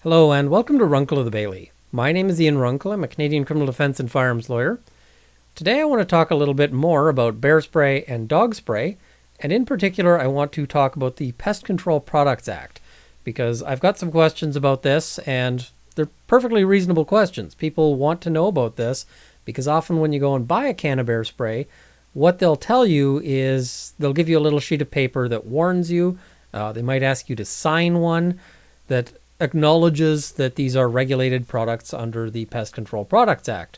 Hello and welcome to Runkle of the Bailey. My name is Ian Runkle. I'm a Canadian criminal defense and firearms lawyer. Today I want to talk a little bit more about bear spray and dog spray, and in particular I want to talk about the Pest Control Products Act, because I've got some questions about this and they're perfectly reasonable questions. People want to know about this because often when you go and buy a can of bear spray, what they'll tell you is they'll give you a little sheet of paper that warns you. They might ask you to sign one that acknowledges that these are regulated products under the Pest Control Products Act.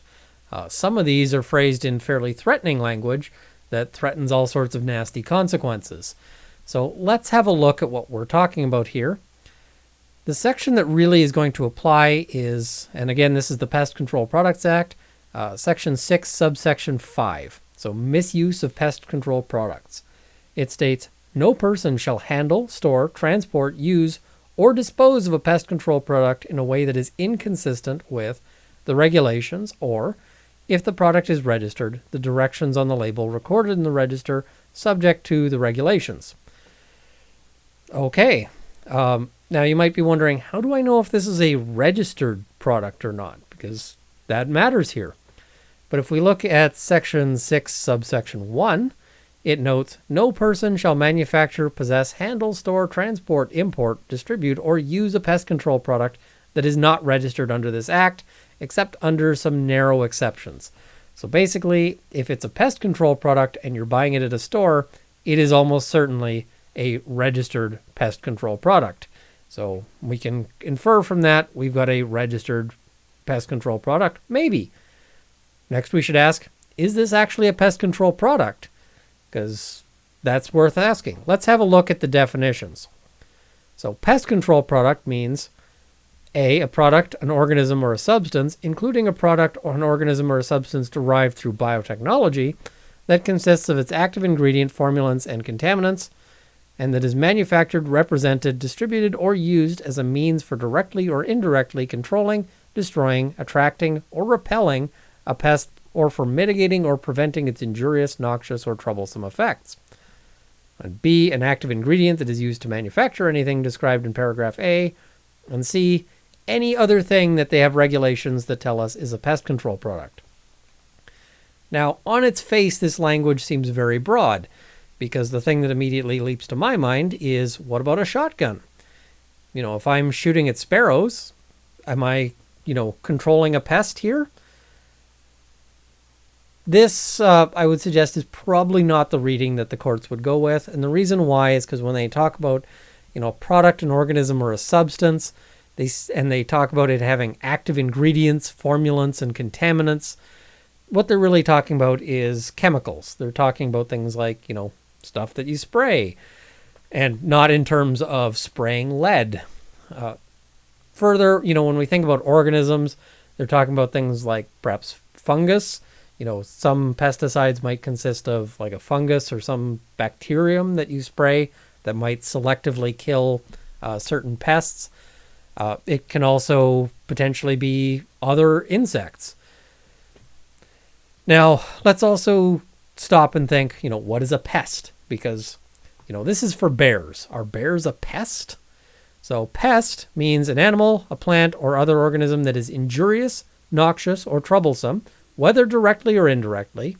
Some of these are phrased in fairly threatening language that threatens all sorts of nasty consequences. So let's have a look at what we're talking about here. The section that really is going to apply is, and again, this is the Pest Control Products Act, Section 6, subsection 5. So misuse of pest control products. It states, no person shall handle, store, transport, use, or dispose of a pest control product in a way that is inconsistent with the regulations, or, if the product is registered, the directions on the label recorded in the register subject to the regulations. Okay, now you might be wondering, how do I know if this is a registered product or not? Because that matters here. But if we look at Section 6, subsection 1, it notes, no person shall manufacture, possess, handle, store, transport, import, distribute, or use a pest control product that is not registered under this act, except under some narrow exceptions. So basically, if it's a pest control product and you're buying it at a store, it is almost certainly a registered pest control product. So we can infer from that we've got a registered pest control product? Maybe. Next we should ask, is this actually a pest control product? Because that's worth asking. Let's have a look at the definitions. So pest control product means a product, an organism, or a substance, including a product or an organism or a substance derived through biotechnology that consists of its active ingredient, formulants, and contaminants, and that is manufactured, represented, distributed, or used as a means for directly or indirectly controlling, destroying, attracting, or repelling a pest, or for mitigating or preventing its injurious, noxious, or troublesome effects. And B, an active ingredient that is used to manufacture anything described in paragraph A. And C, any other thing that they have regulations that tell us is a pest control product. Now, on its face, this language seems very broad, because the thing that immediately leaps to my mind is, what about a shotgun? You know, if I'm shooting at sparrows, am I, controlling a pest here? This, I would suggest, is probably not the reading that the courts would go with. And the reason why is because when they talk about, a product, an organism, or a substance, they talk about it having active ingredients, formulants, and contaminants, what they're really talking about is chemicals. They're talking about things like, stuff that you spray, and not in terms of spraying lead. Further, when we think about organisms, they're talking about things like perhaps fungus. Some pesticides might consist of like a fungus or some bacterium that you spray that might selectively kill certain pests. It can also potentially be other insects. Now, let's also stop and think, what is a pest? Because, this is for bears. Are bears a pest? So pest means an animal, a plant, or other organism that is injurious, noxious, or troublesome, whether directly or indirectly,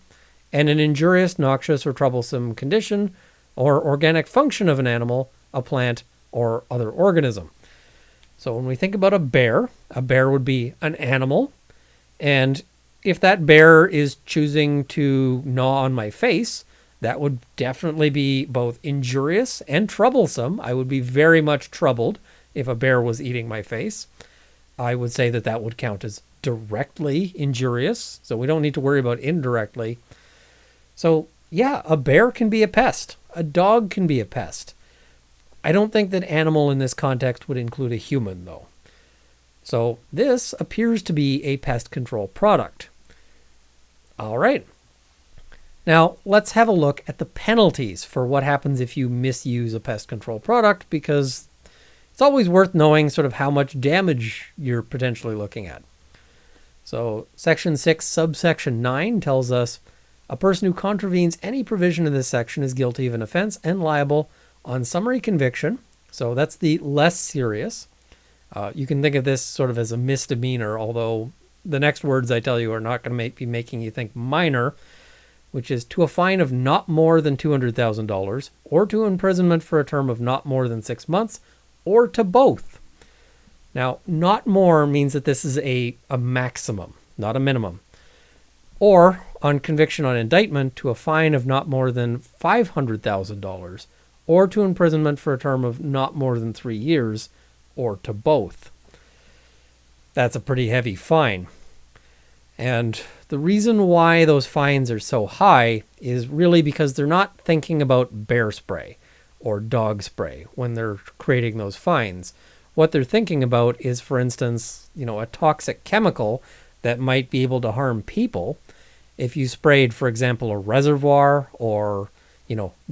and an injurious, noxious, or troublesome condition or organic function of an animal, a plant, or other organism. So when we think about a bear would be an animal, and if that bear is choosing to gnaw on my face, that would definitely be both injurious and troublesome. I would be very much troubled if a bear was eating my face. I would say that would count as directly injurious, so we don't need to worry about indirectly. So yeah, a bear can be a pest. A dog can be a pest. I don't think that animal in this context would include a human, though. So this appears to be a pest control product. All right. Now let's have a look at the penalties for what happens if you misuse a pest control product, because it's always worth knowing sort of how much damage you're potentially looking at. So Section 6, subsection 9 tells us a person who contravenes any provision of this section is guilty of an offense and liable on summary conviction. So that's the less serious. You can think of this sort of as a misdemeanor, although the next words I tell you are not going to be making you think minor, which is to a fine of not more than $200,000, or to imprisonment for a term of not more than 6 months, or to both. Now, not more means that this is a maximum, not a minimum. Or, on conviction on indictment, to a fine of not more than $500,000, or to imprisonment for a term of not more than 3 years, or to both. That's a pretty heavy fine. And the reason why those fines are so high is really because they're not thinking about bear spray or dog spray when they're creating those fines. What they're thinking about is, for instance, a toxic chemical that might be able to harm people. If you sprayed, for example, a reservoir or,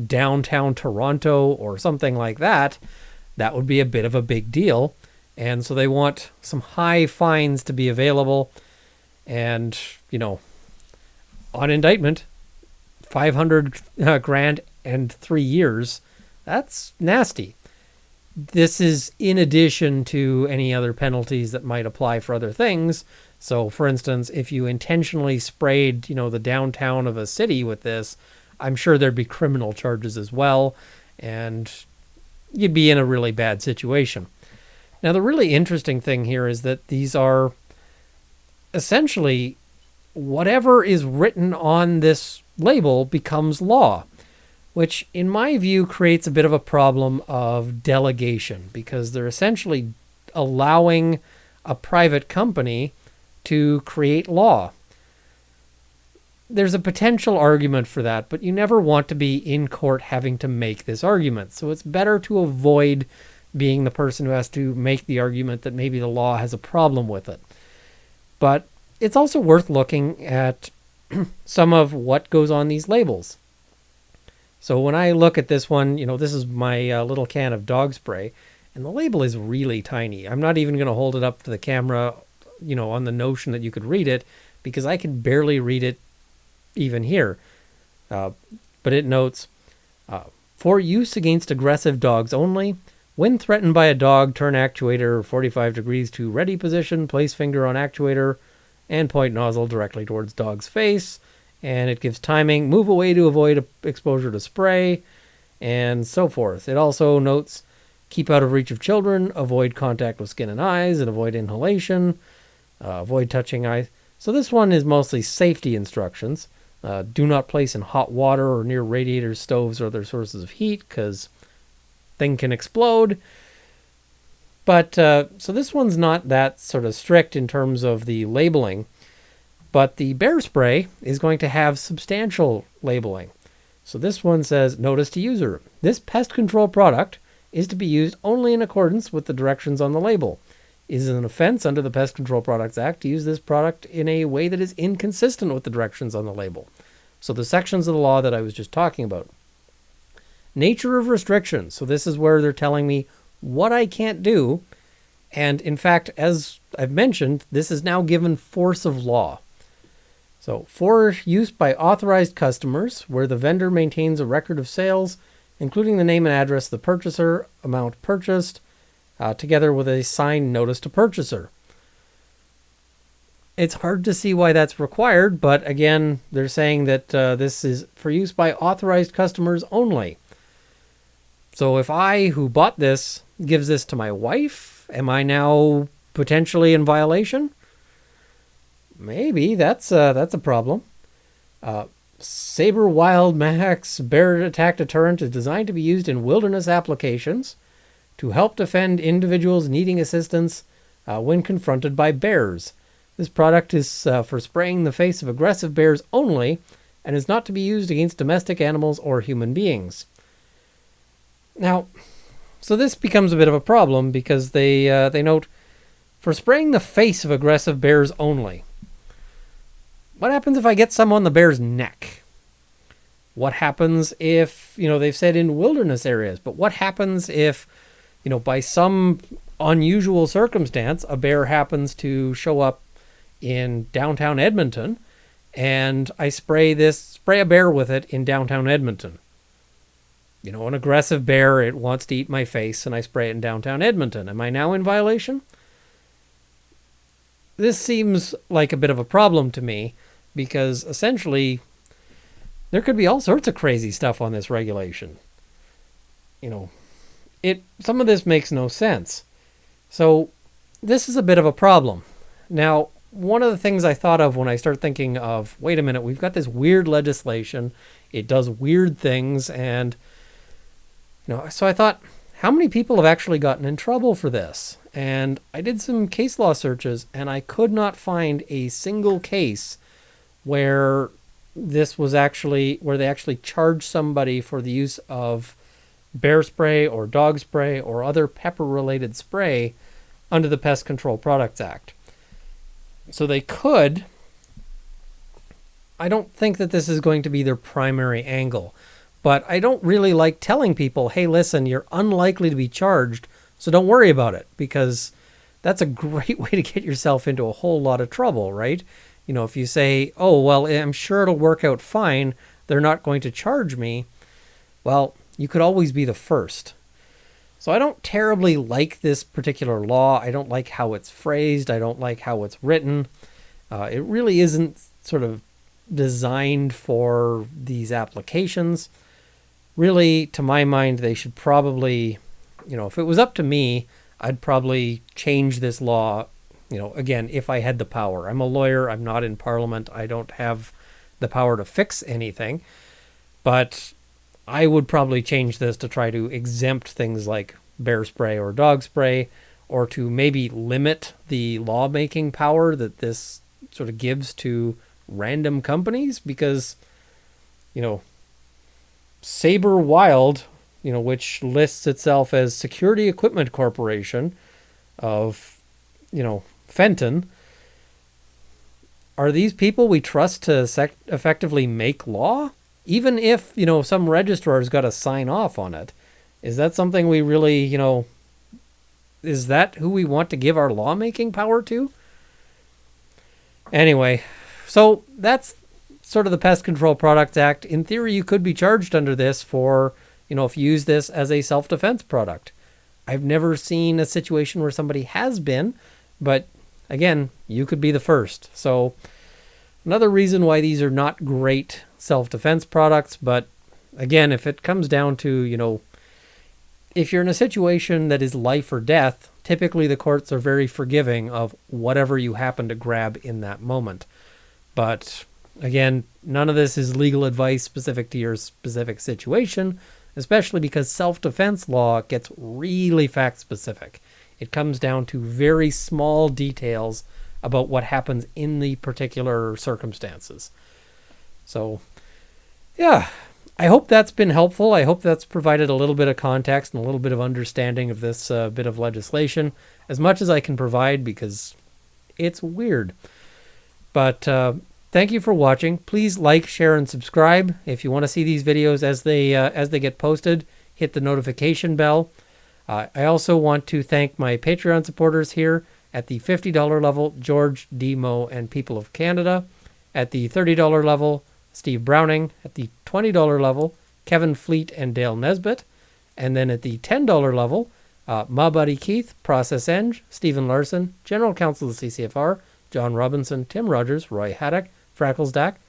downtown Toronto or something like that, that would be a bit of a big deal. And so they want some high fines to be available. And, on indictment, 500 grand and 3 years, that's nasty. This is in addition to any other penalties that might apply for other things. So, for instance, if you intentionally sprayed, the downtown of a city with this, I'm sure there'd be criminal charges as well, and you'd be in a really bad situation. Now, the really interesting thing here is that these are essentially whatever is written on this label becomes law, which in my view creates a bit of a problem of delegation, because they're essentially allowing a private company to create law. There's a potential argument for that, but you never want to be in court having to make this argument. So it's better to avoid being the person who has to make the argument that maybe the law has a problem with it. But it's also worth looking at some of what goes on these labels. So when I look at this one, this is my little can of dog spray, and the label is really tiny. I'm not even going to hold it up to the camera, on the notion that you could read it, because I can barely read it even here. But it notes, for use against aggressive dogs only, when threatened by a dog, turn actuator 45 degrees to ready position, place finger on actuator, and point nozzle directly towards dog's face. And it gives timing, move away to avoid exposure to spray, and so forth. It also notes, keep out of reach of children, avoid contact with skin and eyes, and avoid inhalation, avoid touching eyes. So this one is mostly safety instructions. Do not place in hot water or near radiators, stoves, or other sources of heat, because thing can explode. But so this one's not that sort of strict in terms of the labeling, but the bear spray is going to have substantial labeling. So this one says, notice to user, this pest control product is to be used only in accordance with the directions on the label. It is an offense under the Pest Control Products Act to use this product in a way that is inconsistent with the directions on the label. So the sections of the law that I was just talking about. Nature of restrictions. So this is where they're telling me what I can't do. And in fact, as I've mentioned, this is now given force of law. So for use by authorized customers, where the vendor maintains a record of sales, including the name and address of the purchaser, amount purchased, together with a signed notice to purchaser. It's hard to see why that's required, but again, they're saying that this is for use by authorized customers only. So if I, who bought this, gives this to my wife, am I now potentially in violation? Maybe that's a problem. Saber Wild Max Bear Attack Deterrent is designed to be used in wilderness applications to help defend individuals needing assistance when confronted by bears. This product is for spraying the face of aggressive bears only and is not to be used against domestic animals or human beings. Now, so this becomes a bit of a problem because they note, for spraying the face of aggressive bears only. What happens if I get some on the bear's neck? What happens if, they've said in wilderness areas, but what happens if, by some unusual circumstance, a bear happens to show up in downtown Edmonton and I spray a bear with it in downtown Edmonton? an aggressive bear, it wants to eat my face, and I spray it in downtown Edmonton. Am I now in violation? This seems like a bit of a problem to me because essentially there could be all sorts of crazy stuff on this regulation. Some of this makes no sense. So this is a bit of a problem. Now, one of the things I thought of when I start thinking of, wait a minute, we've got this weird legislation. It does weird things. And, so I thought, how many people have actually gotten in trouble for this? And I did some case law searches, and I could not find a single case where this was where they actually charged somebody for the use of bear spray or dog spray or other pepper-related spray under the Pest Control Products Act. So they could. I don't think that this is going to be their primary angle, but I don't really like telling people, hey, listen, you're unlikely to be charged, so don't worry about it, because that's a great way to get yourself into a whole lot of trouble, right? If you say, oh, well, I'm sure it'll work out fine, they're not going to charge me, well, you could always be the first. So I don't terribly like this particular law. I don't like how it's phrased. I don't like how it's written. It really isn't sort of designed for these applications. Really, to my mind, they should probably, if it was up to me, I'd probably change this law, again, if I had the power. I'm a lawyer. I'm not in Parliament. I don't have the power to fix anything. But I would probably change this to try to exempt things like bear spray or dog spray, or to maybe limit the lawmaking power that this sort of gives to random companies, because, Saber Wild, which lists itself as Security Equipment Corporation of, Fenton, are these people we trust to effectively make law? Even if, some registrar's got to sign off on it, is that something we really, is that who we want to give our lawmaking power to? Anyway, so that's sort of the Pest Control Products Act. In theory, you could be charged under this for, if you use this as a self-defense product. I've never seen a situation where somebody has been, but again, you could be the first. So another reason why these are not great self-defense products, but again, if it comes down to, if you're in a situation that is life or death, typically the courts are very forgiving of whatever you happen to grab in that moment. But again, none of this is legal advice specific to your specific situation, especially because self-defense law gets really fact-specific. It comes down to very small details about what happens in the particular circumstances. So, yeah, I hope that's been helpful. I hope that's provided a little bit of context and a little bit of understanding of this bit of legislation, as much as I can provide, because it's weird. But thank you for watching. Please like, share, and subscribe. If you want to see these videos as they get posted, hit the notification bell. I also want to thank my Patreon supporters here at the $50 level, George, Demo, and People of Canada. At the $30 level, Steve Browning. At the $20 level, Kevin Fleet and Dale Nesbitt. And then at the $10 level, Ma Buddy Keith, Process Eng, Stephen Larson, General Counsel of the CCFR, John Robinson, Tim Rogers, Roy Haddock, Freckles Dack,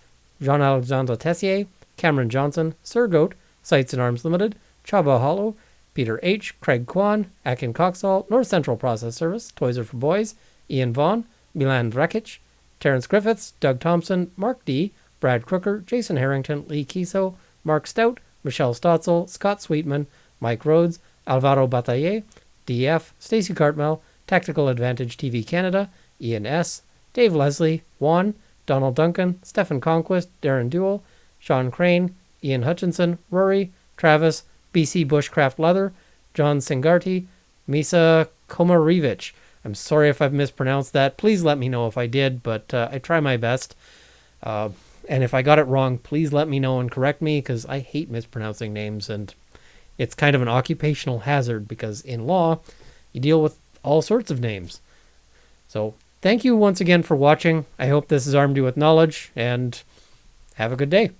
Jean-Alexandre Tessier, Cameron Johnson, Sir Goat, Sights and Arms Limited, Chaba Hollow, Peter H., Craig Kwan, Akin Coxall, North Central Process Service, Toys Are for Boys, Ian Vaughn, Milan Drakic, Terrence Griffiths, Doug Thompson, Mark D., Brad Crooker, Jason Harrington, Lee Kiso, Mark Stout, Michelle Stotzel, Scott Sweetman, Mike Rhodes, Alvaro Bataille, DF, Stacey Cartmel, Tactical Advantage TV Canada, Ian S., Dave Leslie, Juan, Donald Duncan, Stephen Conquest, Darren Duell, Sean Crane, Ian Hutchinson, Rory, Travis, BC Bushcraft Leather, John Singarty, Misa Komarevich. I'm sorry if I've mispronounced that. Please let me know if I did, but I try my best. And if I got it wrong, please let me know and correct me, because I hate mispronouncing names, and it's kind of an occupational hazard, because in law, you deal with all sorts of names. So thank you once again for watching. I hope this has armed you with knowledge, and have a good day.